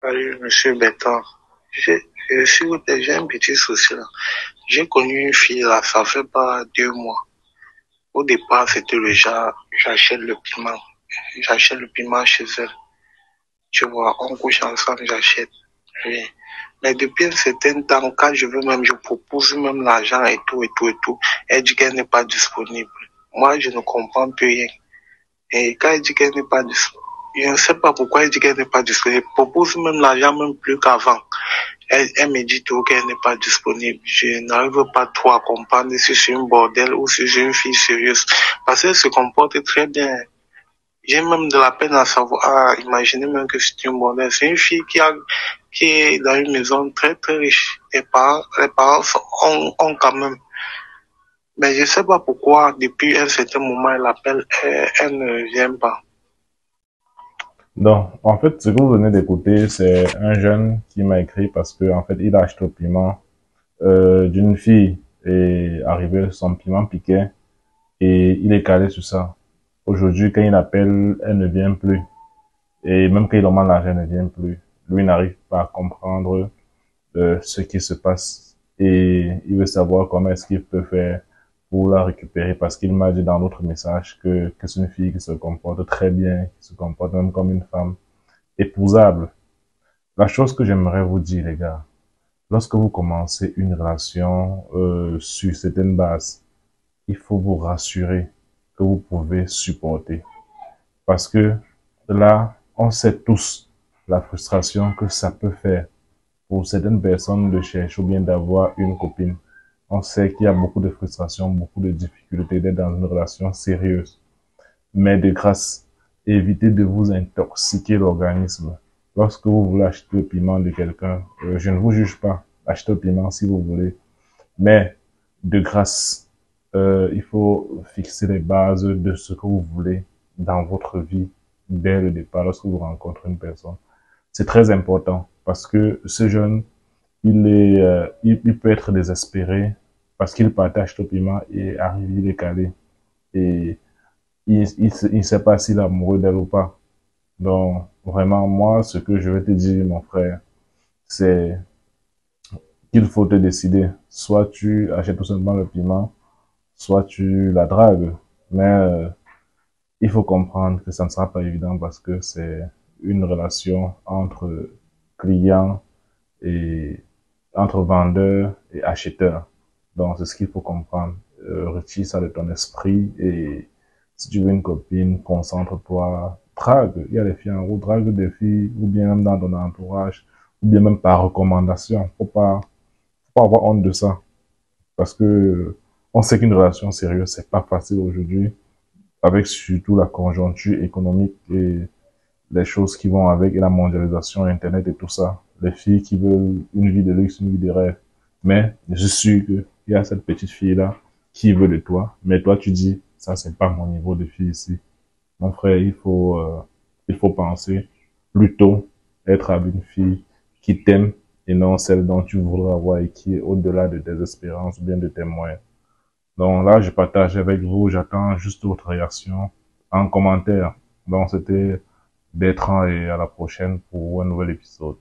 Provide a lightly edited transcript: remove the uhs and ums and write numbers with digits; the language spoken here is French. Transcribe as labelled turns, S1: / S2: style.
S1: Salut, monsieur Bertrand. J'ai, j'ai un petit souci là. J'ai connu une fille là, ça fait pas 2 mois. Au départ, c'était le genre, j'achète le piment chez elle. Tu vois, on couche ensemble, j'achète. Oui. Mais depuis un certain temps, quand je veux même, je propose même l'argent et tout, et tout, et tout, elle dit qu'elle n'est pas disponible. Moi, je ne comprends plus rien. Et quand elle dit qu'elle n'est pas disponible, je ne sais pas pourquoi elle dit qu'elle n'est pas disponible. Elle propose même l'argent même plus qu'avant. Elle me dit tout qu'elle n'est pas disponible. Je n'arrive pas trop à comprendre si c'est un bordel ou si c'est une fille sérieuse. Parce qu'elle se comporte très bien. J'ai même de la peine à savoir, à imaginer même que c'est un bordel. C'est une fille qui est dans une maison très très riche. Les parents ont quand même. Mais je ne sais pas pourquoi, depuis un certain moment, elle appelle, elle ne vient pas.
S2: Donc, en fait, ce que vous venez d'écouter, c'est un jeune qui m'a écrit parce que, en fait, il a acheté le piment d'une fille et arrivé son piment piqué et il est calé sur ça. Aujourd'hui, quand il appelle, elle ne vient plus. Et même quand il demande l'argent, elle ne vient plus. Lui n'arrive pas à comprendre ce qui se passe et il veut savoir comment est-ce qu'il peut faire pour la récupérer parce qu'il m'a dit dans l'autre message que c'est une fille qui se comporte très bien, qui se comporte même comme une femme épousable. La chose que j'aimerais vous dire, les gars, lorsque vous commencez une relation sur certaines bases, il faut vous rassurer que vous pouvez supporter. Parce que là, on sait tous la frustration que ça peut faire pour certaines personnes de chercher ou bien d'avoir une copine. On sait qu'il y a beaucoup de frustration, beaucoup de difficultés d'être dans une relation sérieuse. Mais de grâce, évitez de vous intoxiquer l'organisme. Lorsque vous voulez acheter le piment de quelqu'un, je ne vous juge pas. Achetez le piment si vous voulez. Mais de grâce, il faut fixer les bases de ce que vous voulez dans votre vie dès le départ lorsque vous rencontrez une personne. C'est très important parce que ce jeune, il peut être désespéré parce qu'il partage le piment et arrive, il est calé. Et il sait pas s'il est amoureux d'elle ou pas. Donc, vraiment, moi, ce que je vais te dire, mon frère, c'est qu'il faut te décider. Soit tu achètes tout simplement le piment, soit tu la dragues. Mais il faut comprendre que ça ne sera pas évident parce que c'est une relation entre client et entre vendeur et acheteur. Donc, c'est ce qu'il faut comprendre. Retire ça de ton esprit et si tu veux une copine, concentre-toi, drague. Il y a des filles en route, drague des filles, ou bien même dans ton entourage, ou bien même par recommandation. Faut pas avoir honte de ça. Parce que on sait qu'une relation sérieuse, c'est pas facile aujourd'hui, avec surtout la conjoncture économique et les choses qui vont avec et la mondialisation, Internet et tout ça. Les filles qui veulent une vie de luxe, une vie de rêve. Mais je suis sûr qu'il y a cette petite fille-là qui veut de toi. Mais toi, tu dis, ça, c'est pas mon niveau de fille ici. Mon frère, il faut penser plutôt être avec une fille qui t'aime et non celle dont tu voudrais avoir et qui est au-delà de tes espérances ou bien de tes moyens. Donc là, je partage avec vous, j'attends juste votre réaction en commentaire. Donc c'était Bertrand et à la prochaine pour un nouvel épisode.